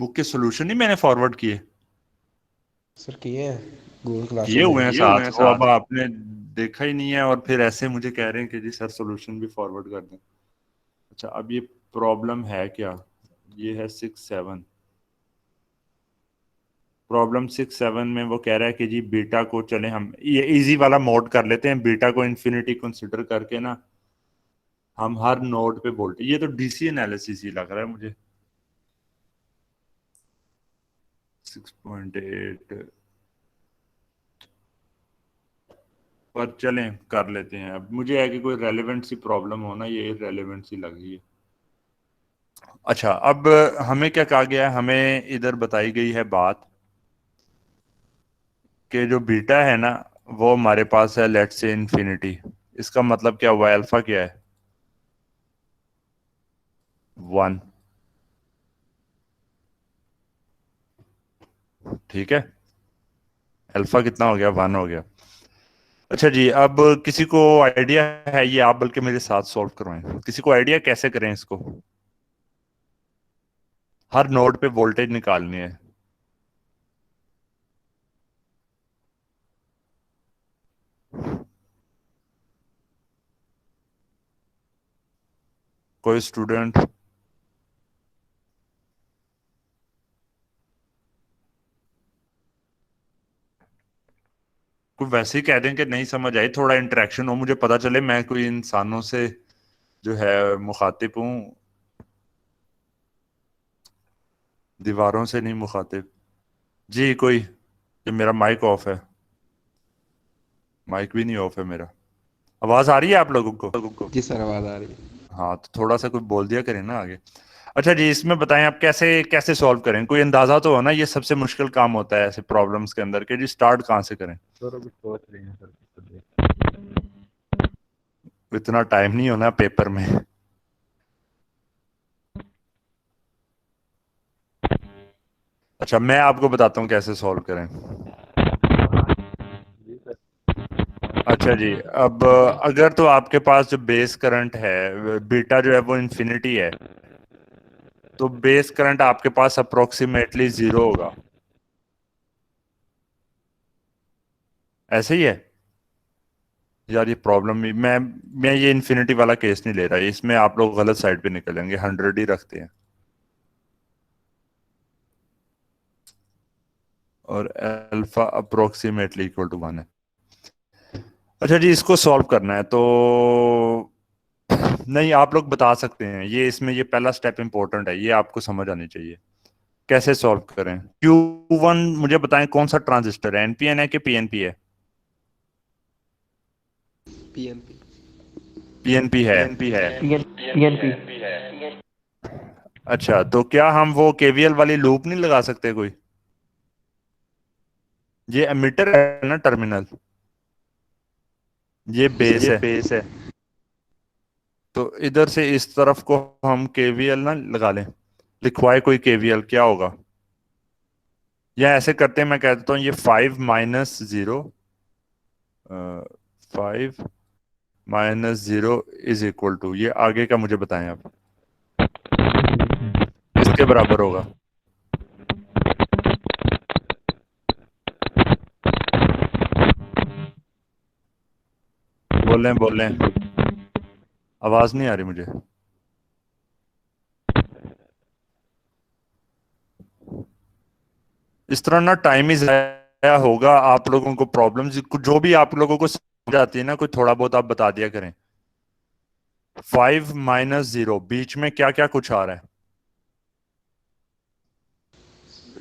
Book के solution ही मैंने forward किए सर किए हैं गूगल किए क्लासरूम हुए हैं में। साथ, वो अब आपने देखा ही नहीं है और फिर ऐसे मुझे कह रहे हैं कि जी सर सॉल्यूशन भी फॉरवर्ड कर दें। अच्छा, अब ये प्रॉब्लम है क्या? ये है 6-7। प्रॉब्लम 6-7 में वो कह रहा है कि जी बीटा को चले हम ये इजी वाला मोड कर लेते हैं, बीटा को इन्फिनिटी कंसिडर करके ना हम हर नोड पे वोल्टेज, ये तो डीसी एनालिसिस ही लग रहा है मुझे। 6.8 पर चलें कर लेते हैं। अब मुझे है कि कोई रेलेवेंट सी प्रॉब्लम हो ना, ये इररेलेवेंट सी लग रही है। अच्छा, अब हमें क्या कहा गया है, हमें इधर बताई गई है बात कि जो बीटा है ना वो हमारे पास है लेट्स से इन्फिनिटी। इसका मतलब क्या हुआ? अल्फा क्या है? 1। ठीक है, अल्फा कितना हो गया? 1 हो गया। अच्छा जी, अब किसी को आइडिया है, ये आप बल्कि मेरे साथ सॉल्व करवाएं, किसी को आइडिया कैसे करें इसको? हर नोड पे वोल्टेज निकालनी है। कोई स्टूडेंट? कोई वैसे ही कह दें कि नहीं समझ आई, थोड़ा इंटरेक्शन हो, मुझे पता चले मैं कोई इंसानों से जो है मुखातिब हूँ, दीवारों से नहीं मुखातिब। जी कोई? ये मेरा माइक ऑफ है, माइक भी नहीं ऑफ है मेरा। आवाज आ रही है आप लोगों को? जी सर आवाज आ रही है। हाँ तो थोड़ा सा कुछ बोल दिया करें ना आगे। अच्छा जी, इसमें बताएं आप कैसे कैसे सॉल्व करें, कोई अंदाजा तो हो ना, ये सबसे मुश्किल काम होता है ऐसे प्रॉब्लम्स के अंदर कि जी स्टार्ट कहाँ से करें। सर अभी सोच रहे हैं सर। इतना टाइम नहीं होना पेपर में। अच्छा, मैं आपको बताता हूँ कैसे सॉल्व करें। जी सर। अच्छा जी, अब अगर तो आपके पास जो बेस करंट है बीटा जो है वो इन्फिनिटी है, तो बेस करंट आपके पास अप्रोक्सीमेटली 0 होगा। ऐसे ही है यार, ये प्रॉब्लम मैं ये इन्फिनिटी वाला केस नहीं ले रहा, इसमें आप लोग गलत साइड पे निकलेंगे, 100 ही रखते हैं और अल्फा अप्रोक्सीमेटली इक्वल टू 1 है। अच्छा जी, इसको सॉल्व करना है तो नहीं, आप लोग बता सकते हैं, ये इसमें ये पहला स्टेप इंपॉर्टेंट है, ये आपको समझ आनी चाहिए। कैसे सॉल्व करें? Q1 मुझे बताएं कौन सा ट्रांजिस्टर है, एनपीएन है कि पीएनपी है? पीएनपी। पीएनपी है। पीएनपी। अच्छा, तो क्या हम वो केवीएल वाली लूप नहीं लगा सकते कोई? ये एमिटर है ना टर्मिनल, ये बेस है, तो इधर से इस तरफ को हम केवीएल ना लगा लें, लिखवाए कोई केवीएल, क्या होगा? या ऐसे करते हैं, मैं कह देता हूँ ये 5 - 0, 5 - 0 इज इक्वल टू, ये आगे का मुझे बताएं आप, किसके बराबर होगा? बोलें बोलें, आवाज नहीं आ रही मुझे। इस तरह ना टाइम ही जाया होगा आप लोगों को, प्रॉब्लम्स जो भी आप लोगों को समझ आती है ना, कोई थोड़ा बहुत आप बता दिया करें। 5 - 0 बीच में क्या क्या कुछ आ रहा है?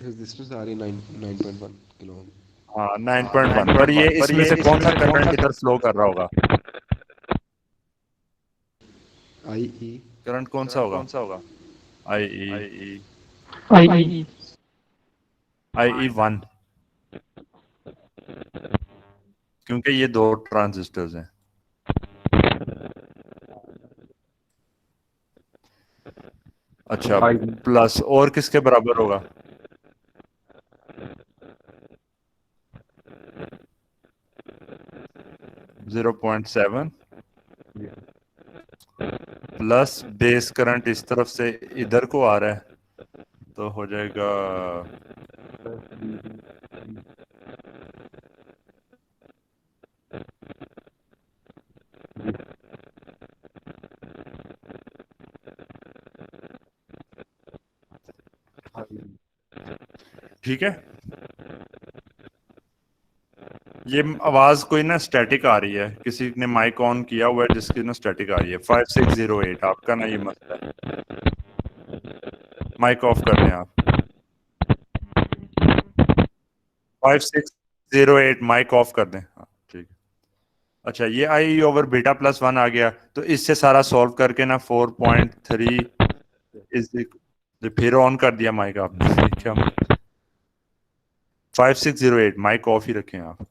रेजिस्टेंस आ रही 9.1 किलो ओम। हाँ 9.1, पर ये इसमें से कौन सा करंट इधर फ्लो कर रहा होगा? आई ई। करंट कौन सा होगा? आई ई, आई। IE1, क्योंकि ये दो ट्रांजिस्टर्स हैं। अच्छा, आई। प्लस और किसके बराबर होगा? 0.7 प्लस बेस करंट इस तरफ से इधर को आ रहा है, तो हो जाएगा ठीक है। ये आवाज कोई ना स्टैटिक आ रही है, किसी ने माइक ऑन किया हुआ है जिसकी ना स्टैटिक आ रही है। 5608 आपका ना ये मसला है, माइक ऑफ कर दें आप। 5608 माइक ऑफ कर दें, हाँ ठीक है। अच्छा, ये I over beta plus one आ गया, तो इससे सारा सॉल्व करके ना 4.3 इज, फिर ऑन कर दिया माइक आपने, क्या 5608 माइक ऑफ ही रखें आप,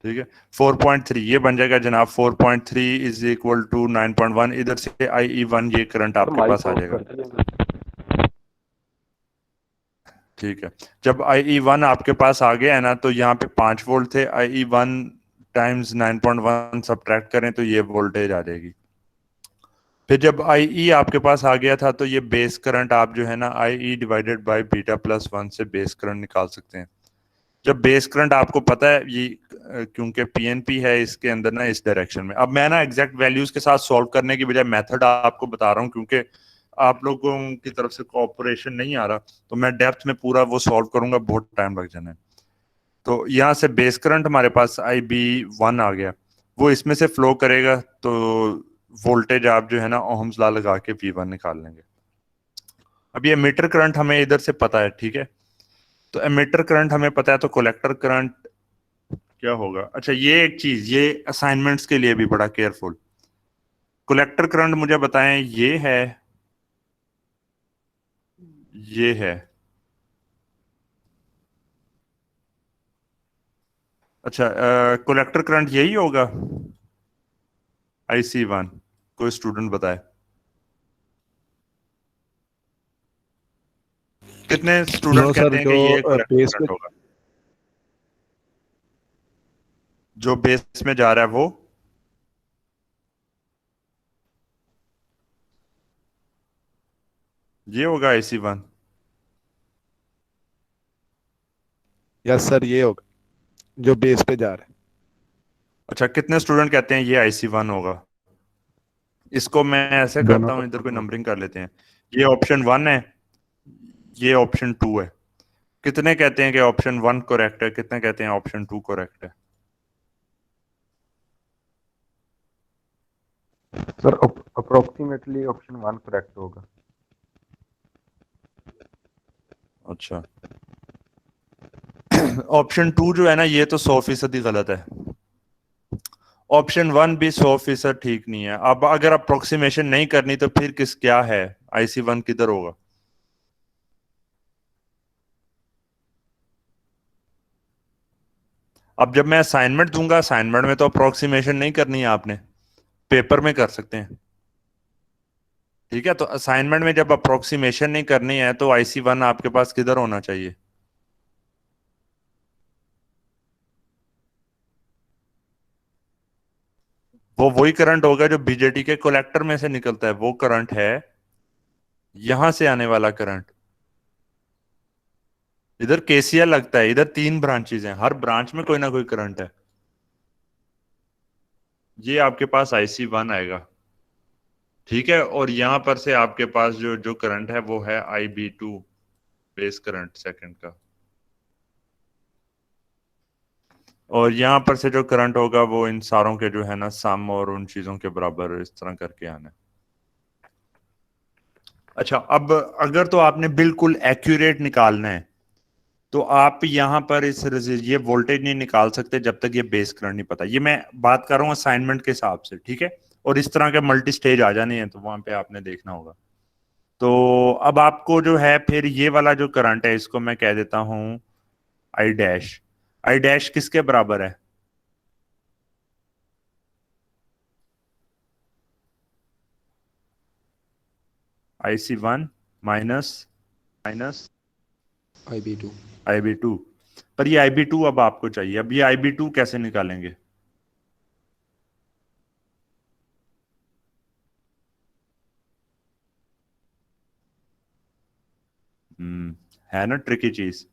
ठीक है। 4.3 ये बन जाएगा जनाब, 4.3 इज इक्वल टू 9.1, इधर से IE1 ये करंट आपके पास आ जाएगा, ठीक है। जब IE1 आपके पास आ गया है ना, तो यहाँ पे 5 वोल्ट थे, IE1 टाइम्स 9.1 सब्ट्रैक्ट करें तो ये वोल्टेज आ जाएगी। फिर जब IE आपके पास आ गया था, तो ये बेस करंट आप जो है ना IE divided by beta plus one से बेस करंट निकाल सकते हैं। जब बेस करंट आपको पता है ये, क्योंकि PNP है इसके अंदर ना इस डायरेक्शन में। अब मैं ना एग्जैक्ट वैल्यूज के साथ सॉल्व करने की बजाय मेथड आपको बता रहा हूँ, क्योंकि आप लोगों की तरफ से कोऑपरेशन नहीं आ रहा, तो मैं डेप्थ में पूरा वो सॉल्व करूंगा, बहुत टाइम लग जाना है। तो यहाँ से बेस करंट हमारे पास IB1 आ गया, वो इसमें से फ्लो करेगा, तो वोल्टेज आप जो है ना ओहम्स लॉ लगा के V1 निकाल लेंगे। अब ये मीटर करंट हमें इधर से पता है, ठीक है। तो एमीटर करंट हमें पता है, तो कलेक्टर करंट क्या होगा। अच्छा, ये एक चीज, ये असाइनमेंट्स के लिए भी बड़ा केयरफुल, कलेक्टर करंट मुझे बताएं, ये है, ये है। अच्छा, कलेक्टर करंट यही होगा IC1, कोई स्टूडेंट बताए कितने नो स्टूडेंट कहते सर, हैं कि जो ये कलेक्टर बेस करंट पे होगा, जो बेस में जा रहा है वो। ये होगा IC1। यस सर, ये होगा जो बेस पे जा रहा है। अच्छा, कितने स्टूडेंट कहते हैं ये IC1 होगा। इसको मैं ऐसे दोनों करता का हूँ, इधर कोई दोनों नंबरिंग कर लेते हैं। ये ऑप्शन 1 है, ये ऑप्शन 2 है। कितने कहते हैं कि ऑप्शन 1 करेक्ट है, कितने कहते हैं ऑप्शन 2 करेक्ट है। Sir approximately option one correct होगा। अच्छा, ऑप्शन 2 जो है ना, ये तो 100% गलत है। ऑप्शन 1 भी 100% ठीक नहीं है। अब अगर अप्रोक्सीमेशन नहीं करनी तो फिर किस क्या है, IC1 किधर होगा। अब जब मैं असाइनमेंट दूंगा, असाइनमेंट में तो अप्रोक्सीमेशन नहीं करनी है आपने, पेपर में कर सकते हैं, ठीक है। तो असाइनमेंट में जब अप्रोक्सीमेशन नहीं करनी है, तो IC1 आपके पास किधर होना चाहिए। वो वही करंट होगा जो BJT के कलेक्टर में से निकलता है, वो करंट है, यहां से आने वाला करंट। इधर KCL लगता है, इधर 3 ब्रांचेज हैं, हर ब्रांच में कोई ना कोई करंट है। ये आपके पास IC1 आएगा, ठीक है। और यहां पर से आपके पास जो जो करंट है वो है IB2, बेस करंट सेकंड का। और यहां पर से जो करंट होगा वो इन सारों के जो है ना सम और उन चीजों के बराबर इस तरह करके आना है। अच्छा, अब अगर तो आपने बिल्कुल एक्यूरेट निकालना है, तो आप यहां पर ये वोल्टेज नहीं निकाल सकते जब तक ये बेस करंट नहीं पता। ये मैं बात कर रहा हूँ असाइनमेंट के हिसाब से, ठीक है। और इस तरह के मल्टी स्टेज आ जाने हैं, तो वहां पे आपने देखना होगा। तो अब आपको जो है फिर ये वाला जो करंट है, इसको मैं कह देता हूं आई डैश। आई डैश किसके बराबर है। IC1 minus minus IB2। IB2। पर ये IB2 अब आपको चाहिए, अब ये IB2 कैसे निकालेंगे। है ना ट्रिकी चीज।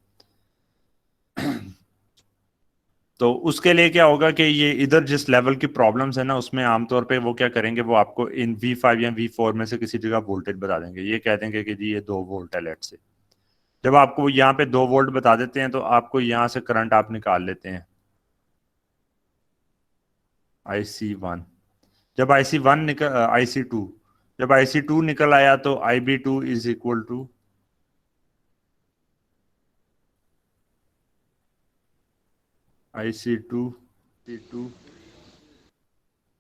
तो उसके लिए क्या होगा कि ये इधर जिस लेवल की प्रॉब्लम्स है ना, उसमें आमतौर पे वो क्या करेंगे, वो आपको इन V5 या V4 में से किसी जगह वोल्टेज बता देंगे। ये कह देंगे कि जी ये 2 वोल्ट है लेट से। जब आपको यहाँ पे 2 वोल्ट बता देते हैं तो आपको यहाँ से करंट आप निकाल लेते हैं IC1। जब IC1 निकल IC2 जब IC2 निकल आया तो IB2 is equal to IC2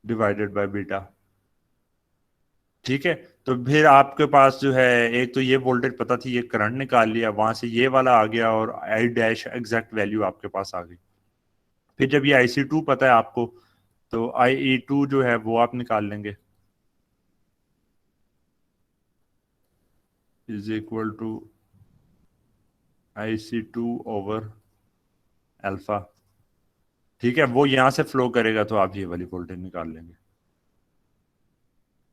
divided by beta. ठीक है, तो फिर आपके पास जो है एक तो ये वोल्टेज पता थी, ये करंट निकाल लिया, वहां से ये वाला आ गया और आई डैश एग्जैक्ट वैल्यू आपके पास आ गई। फिर जब ये IC2 पता है आपको तो IE2 जो है वो आप निकाल लेंगे, is equal to IC2 over alpha. ठीक है, वो यहां से फ्लो करेगा तो आप ये वाली वोल्टेज निकाल लेंगे।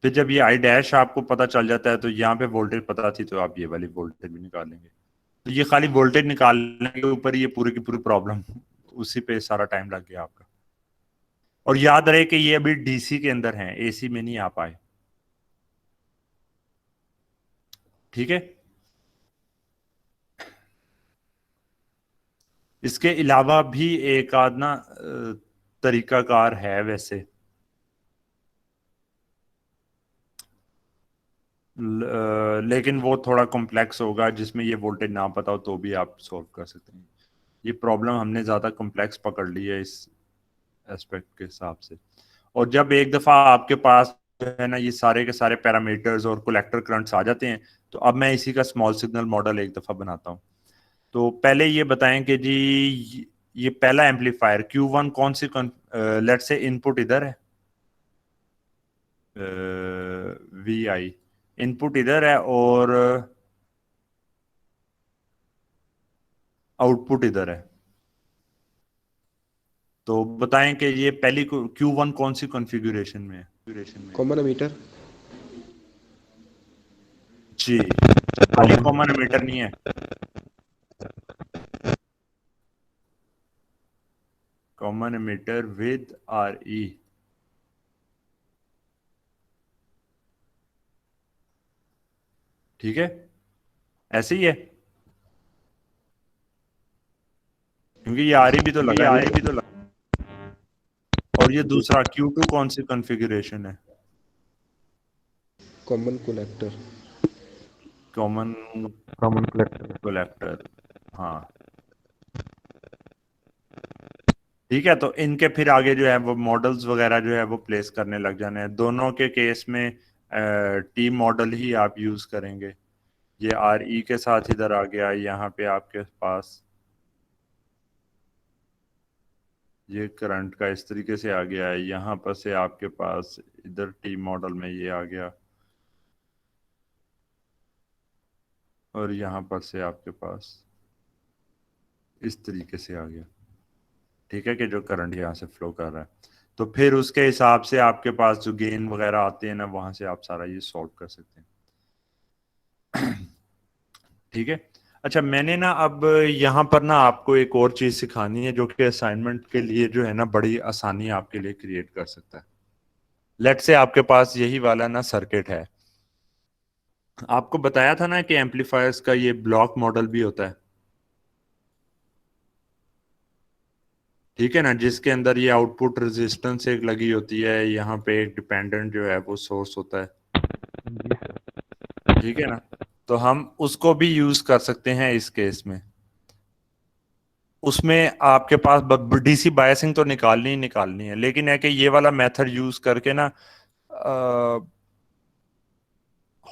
फिर जब ये आई डैश आपको पता चल जाता है तो यहाँ पे वोल्टेज पता थी तो आप ये वाली वोल्टेज भी निकाल लेंगे। तो ये खाली वोल्टेज निकालने के ऊपर ये पूरी की पूरी प्रॉब्लम, उसी पे सारा टाइम लग गया आपका। और याद रहे कि ये अभी DC के अंदर है, AC में नहीं आ पाए। ठीक है, इसके अलावा भी एक आध ना तरीकाकार है वैसे, लेकिन वो थोड़ा कॉम्प्लेक्स होगा, जिसमें ये वोल्टेज ना पता हो तो भी आप सॉल्व कर सकते हैं। ये प्रॉब्लम हमने ज़्यादा कॉम्प्लेक्स पकड़ ली है इस एस्पेक्ट के हिसाब से। और जब एक दफ़ा आपके पास जो है ना ये सारे के सारे पैरामीटर्स और कलेक्टर करंट्स आ जाते हैं, तो अब मैं इसी का स्मॉल सिग्नल मॉडल एक दफ़ा बनाता हूँ। तो पहले ये बताएं कि जी ये पहला एम्पलीफायर Q1 कौन सी लेट से इनपुट इधर है, VI इनपुट इधर है और आउटपुट इधर है। तो बताएं कि ये पहली Q1 कौन सी कॉन्फ़िगरेशन में है। Common ammeter. जी, खाली कॉमन एमीटर नहीं है, कॉमन एमीटर विद RE। ठीक है, ऐसे ही है, क्योंकि ये RE भी तो लगा है। और ये दूसरा Q2 कौन सी कॉन्फ़िगरेशन है, common collector. Common common collector. Collector. हाँ ठीक है, तो इनके फिर आगे जो है वो मॉडल्स वगैरह जो है वो प्लेस करने लग जाने हैं। दोनों के केस में T मॉडल ही आप यूज करेंगे। ये RE के साथ इधर आ गया, यहाँ पे आपके पास ये करंट का इस तरीके से आ गया है, यहाँ पर से आपके पास इधर T मॉडल में ये आ गया और यहाँ पर से आपके पास इस तरीके से आ गया। ठीक है, कि जो करंट यहाँ से फ्लो कर रहा है, तो फिर उसके हिसाब से आपके पास जो गेन वगैरह आते हैं ना, वहां से आप सारा ये सॉल्व कर सकते हैं। ठीक है, अच्छा मैंने ना अब यहाँ पर ना आपको एक और चीज सिखानी है जो कि असाइनमेंट के लिए जो है ना बड़ी आसानी आपके लिए क्रिएट कर सकता है। लेट से आपके पास यही वाला ना सर्किट है, आपको बताया था ना कि एम्पलीफायर्स का ये ब्लॉक मॉडल भी होता है। ठीक है ना, जिसके अंदर ये आउटपुट रेजिस्टेंस एक लगी होती है, यहाँ पे एक डिपेंडेंट जो है वो सोर्स होता है। ठीक है ना, तो हम उसको भी यूज कर सकते हैं इस केस में। उसमें आपके पास DC बायसिंग तो निकालनी ही निकालनी है, लेकिन है कि ये वाला मेथड यूज करके ना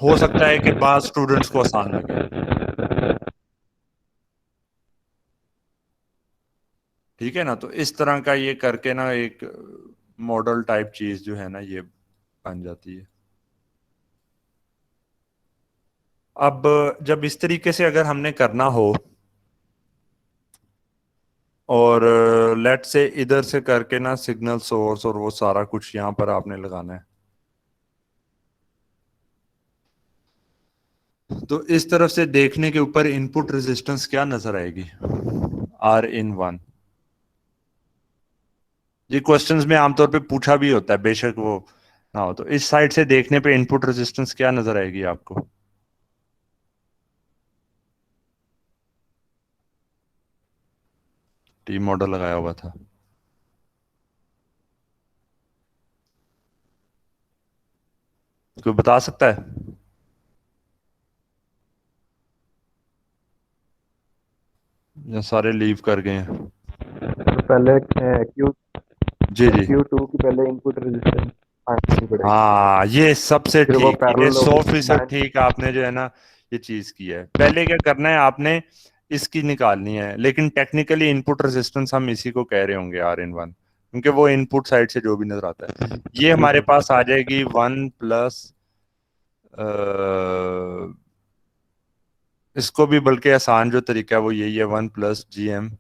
हो सकता है कि बाद स्टूडेंट्स को आसान लगे। ठीक है ना, तो इस तरह का ये करके ना एक मॉडल टाइप चीज जो है ना ये बन जाती है। अब जब इस तरीके से अगर हमने करना हो और लेट से इधर से करके ना सिग्नल सोर्स और वो सारा कुछ यहाँ पर आपने लगाना है, तो इस तरफ से देखने के ऊपर इनपुट रेजिस्टेंस क्या नजर आएगी? R in 1। ये क्वेश्चंस में आमतौर पे पूछा भी होता है, बेशक वो ना हो। तो इस साइड से देखने पे इनपुट रेजिस्टेंस क्या नजर आएगी आपको? टी मॉडल लगाया हुआ था। कोई बता सकता है? या सारे लीव कर गए हैं? तो पहले क्यू जी जी। Q2 की पहले इनपुट रेजिस्टेंस आनी पड़ेगी, हाँ, ये सबसे फिर वो ठीक, ये पैरेलल होगी 100% ठीक आपने जो है ना ये चीज की है। पहले क्या करना है आपने, इसकी निकालनी है, लेकिन टेक्निकली इनपुट रेजिस्टेंस हम इसी को कह रहे होंगे R in 1, क्योंकि वो इनपुट साइड से जो भी नजर आता है। ये हमारे पास आ जाएगी 1 प्लस, इसको भी बल्कि आसान जो तरीका है वो यही है, 1 + GM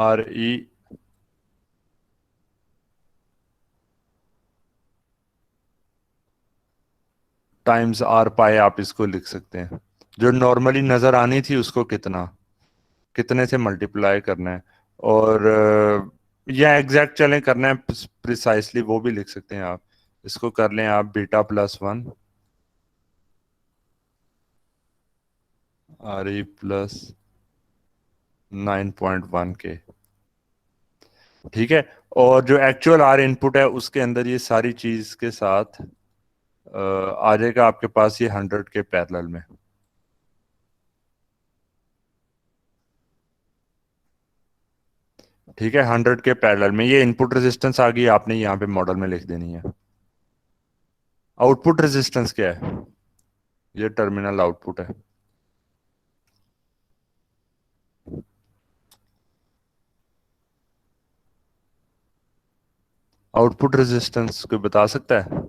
RE टाइम्स R पाई, आप इसको लिख सकते हैं। जो नॉर्मली नजर आनी थी उसको कितने से मल्टीप्लाई करना है, और या एग्जैक्ट चलें करना है प्रिसाइसली, वो भी लिख सकते हैं आप। इसको कर लें आप β+1 RE प्लस 9.1K। ठीक है। और जो एक्चुअल R इनपुट है उसके अंदर ये सारी चीज के साथ आ जाएगा आपके पास ये 100 के पैरेलल में। ठीक है, 100 के पैरेलल में ये इनपुट रेजिस्टेंस आ गई, आपने यहाँ पे मॉडल में लिख देनी है। आउटपुट रेजिस्टेंस क्या है? ये टर्मिनल आउटपुट है। आउटपुट रेजिस्टेंस कोई बता सकता है?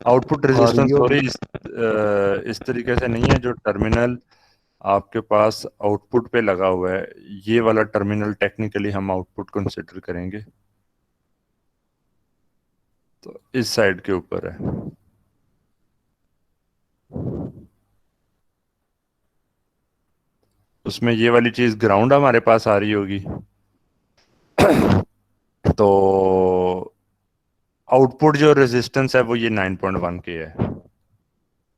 आउटपुट और रेजिस्टेंस ये सॉरी, होगी। इस तरीके से नहीं है। जो टर्मिनल आपके पास आउटपुट पे लगा हुआ है, ये वाला टर्मिनल टेक्निकली हम आउटपुट कंसिडर करेंगे, तो इस साइड के ऊपर है। उसमें ये वाली चीज ग्राउंड हमारे पास आ रही होगी। तो आउटपुट जो रेजिस्टेंस है वो ये 9.1 के है।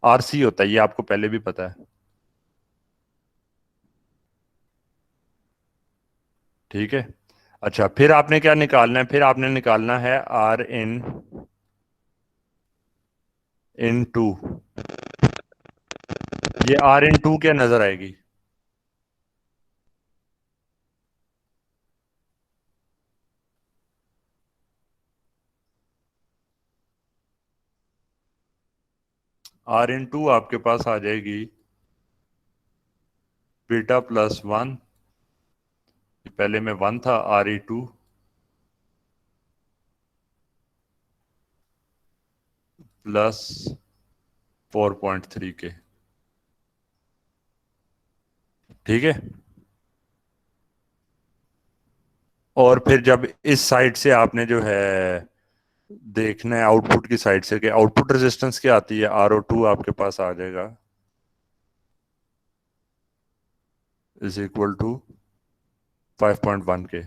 RC होता है, ये आपको पहले भी पता है। ठीक है। अच्छा, फिर आपने क्या निकालना है? फिर आपने निकालना है R in 2। ये R in 2 क्या नजर आएगी? R in 2 आपके पास आ जाएगी β+1, पहले में 1 था, RE2 प्लस 4.3K। ठीक है। और फिर जब इस साइड से आपने जो है देखना है आउटपुट की साइड से कि आउटपुट रेजिस्टेंस क्या आती है, RO2 आपके पास आ जाएगा = 5.1K।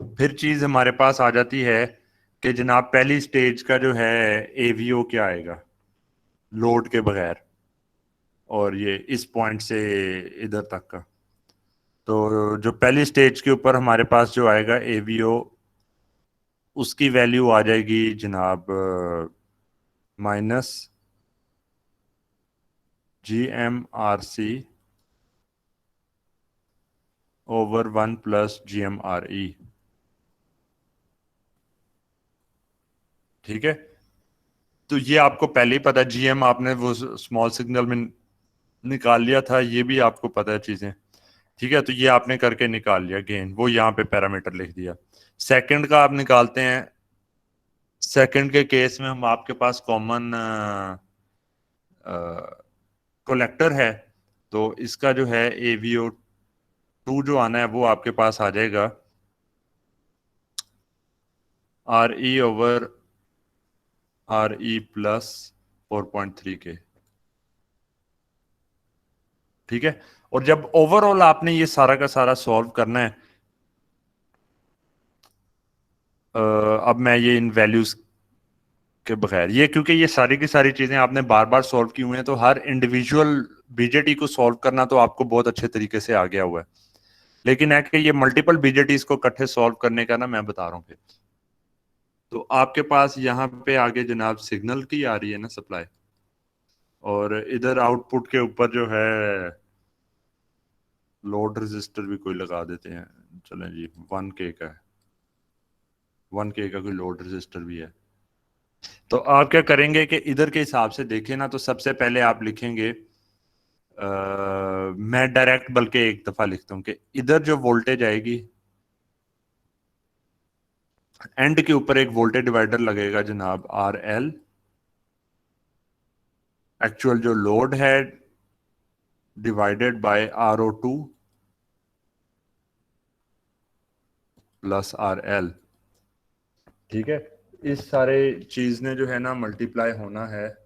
फिर चीज हमारे पास आ जाती है कि जनाब पहली स्टेज का जो है AVO क्या आएगा लोड के बगैर, और ये इस पॉइंट से इधर तक का। तो जो पहली स्टेज के ऊपर हमारे पास जो आएगा AVO, उसकी वैल्यू आ जाएगी जनाब -GMRC ओवर 1 + GMRE। ठीक है। तो ये आपको पहले ही पता है, GM आपने वो स्मॉल सिग्नल में निकाल लिया था, ये भी आपको पता है चीजें। ठीक है, तो ये आपने करके निकाल लिया गेन, वो यहाँ पे पैरामीटर लिख दिया। सेकंड का आप निकालते हैं। सेकंड के केस में हम आपके पास कॉमन कलेक्टर है, तो इसका जो है AVO2 जो आना है वो आपके पास आ जाएगा RE/RE प्लस 4.3 के। ठीक है, और जब ओवरऑल आपने ये सारा का सारा सॉल्व करना है, अब मैं ये इन वैल्यूज के बगैर, ये क्योंकि ये सारी की सारी चीजें आपने बार बार सॉल्व की हुई हैं, तो हर इंडिविजुअल बीजेटी को सॉल्व करना तो आपको बहुत अच्छे तरीके से आ गया हुआ है, लेकिन है कि ये मल्टीपल बीजेटीज को इकट्ठे सॉल्व करने का ना मैं बता रहा हूँ फिर। तो आपके पास यहाँ पे आगे जनाब सिग्नल की आ रही है ना सप्लाई, और इधर आउटपुट के ऊपर जो है लोड रेजिस्टर भी कोई लगा देते हैं, चलें जी 1K का है, 1K का कोई लोड रेजिस्टर भी है। तो आप क्या करेंगे कि इधर के हिसाब से देखें ना, तो सबसे पहले आप लिखेंगे, मैं डायरेक्ट बल्कि एक दफा लिखता हूं कि इधर जो वोल्टेज आएगी, एंड के ऊपर एक वोल्टेज डिवाइडर लगेगा जनाब RL, एक्चुअल जो लोड है divided by RO2 plus RL। ठीक है, इस सारे चीज ने जो है ना मल्टीप्लाई होना है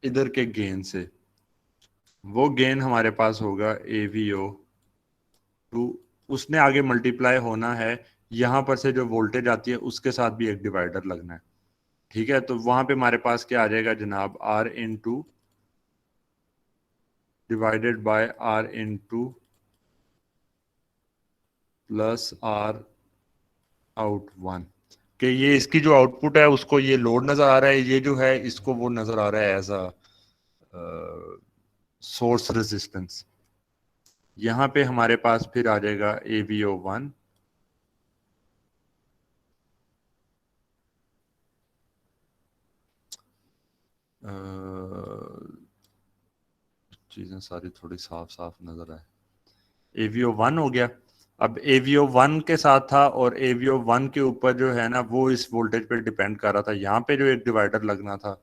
इधर के गेन से, वो गेन हमारे पास होगा AVO2, उसने आगे मल्टीप्लाई होना है, यहां पर से जो वोल्टेज आती है उसके साथ भी एक डिवाइडर लगना है। ठीक है, तो वहां पे हमारे पास क्या आ जाएगा जनाब, R/2 divided by R/2 plus R/out1, कि ये इसकी जो आउटपुट है उसको ये लोड नजर आ रहा है, ये जो है इसको वो नजर आ रहा है एज अ सोर्स रेजिस्टेंस। यहां पे हमारे पास फिर आ जाएगा AVO1 चीजें सारी थोड़ी साफ साफ नजर आए, AVO1 हो गया। अब AVO1 के साथ था, और AVO1 के ऊपर जो है ना वो इस वोल्टेज पे डिपेंड कर रहा था, यहाँ पे जो एक डिवाइडर लगना था,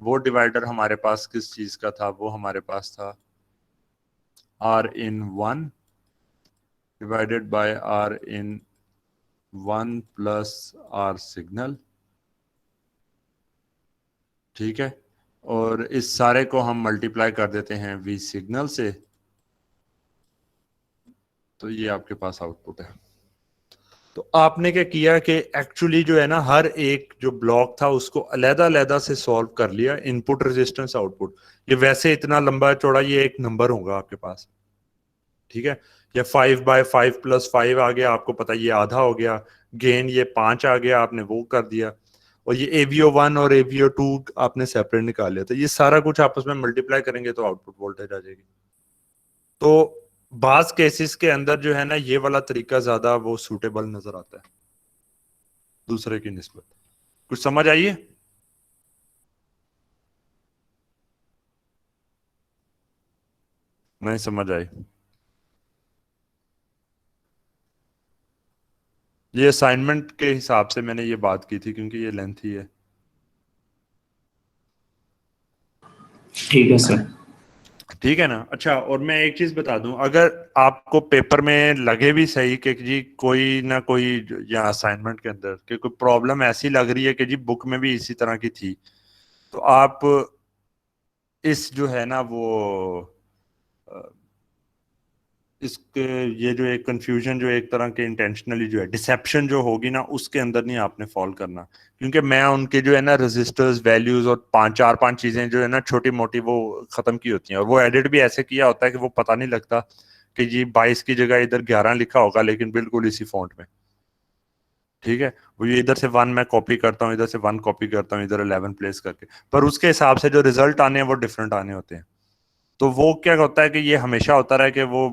वो डिवाइडर हमारे पास किस चीज का था, वो हमारे पास था R/1 divided by R/1 plus R signal. ठीक है, और इस सारे को हम मल्टीप्लाई कर देते हैं V सिग्नल से, तो ये आपके पास आउटपुट है। तो आपने क्या किया कि एक्चुअली जो है ना हर एक जो ब्लॉक था उसको अलहदा अलहदा से सॉल्व कर लिया, इनपुट रेजिस्टेंस आउटपुट, ये वैसे इतना लंबा चौड़ा ये एक नंबर होगा आपके पास। ठीक है, या 5/5 प्लस 5 आ गया, आपको पता ये आधा हो गया, गेन ये 5 आ गया, आपने वो कर दिया, और ये AVO1 और AVO2 आपने सेपरेट निकाल लिया, तो ये सारा कुछ आपस में मल्टीप्लाई करेंगे तो आउटपुट वोल्टेज आ जाएगी। तो बाज केसेस के अंदर जो है ना ये वाला तरीका ज्यादा वो सूटेबल नजर आता है दूसरे की निस्बत। कुछ समझ आइए? नहीं समझ आई? ये असाइनमेंट के हिसाब से मैंने ये बात की थी क्योंकि ये लेंथी है। ठीक है सर। ठीक है ना? अच्छा, और मैं एक चीज बता दूं, अगर आपको पेपर में लगे भी सही कि जी कोई ना कोई या असाइनमेंट के अंदर कि कोई प्रॉब्लम ऐसी लग रही है कि जी बुक में भी इसी तरह की थी, तो आप इस जो है ना वो अ, इसके ये जो एक कंफ्यूजन जो एक तरह के इंटेंशनली जो है डिसेप्शन जो होगी ना उसके अंदर नहीं आपने फॉल करना, क्योंकि मैं उनके जो है ना रजिस्टर्स वैल्यूज और चार पांच चीजें जो है ना छोटी मोटी वो खत्म की होती हैं, और वो एडिट भी ऐसे किया होता है कि वो पता नहीं लगता कि जी 22 की जगह इधर 11 लिखा होगा लेकिन बिल्कुल इसी फॉन्ट में। ठीक है, वो ये इधर से 1 मैं कॉपी करता हूँ, इधर से 1 कॉपी करता हूँ, इधर 11 प्लेस करके, पर उसके हिसाब से जो रिजल्ट आने हैं वो डिफरेंट आने होते हैं। तो वो क्या होता है कि ये हमेशा होता रहा कि वो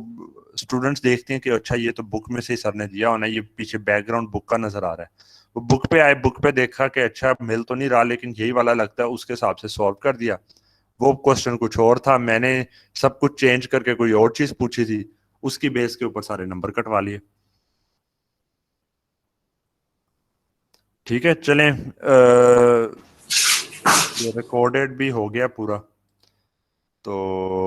स्टूडेंट्स देखते हैं कि अच्छा ये तो बुक में से ही सर ने दिया होना, ये पीछे बैकग्राउंड बुक का नजर आ रहा है, वो बुक पे आए, बुक पे देखा कि अच्छा मिल तो नहीं रहा लेकिन यही वाला लगता है, उसके हिसाब से सॉल्व कर दिया। वो क्वेश्चन कुछ और था, मैंने सब कुछ चेंज करके कोई और चीज पूछी थी, उसकी बेस के ऊपर सारे नंबर कटवा लिए। ठीक है, चलें ये रिकॉर्डेड भी हो गया पूरा, तो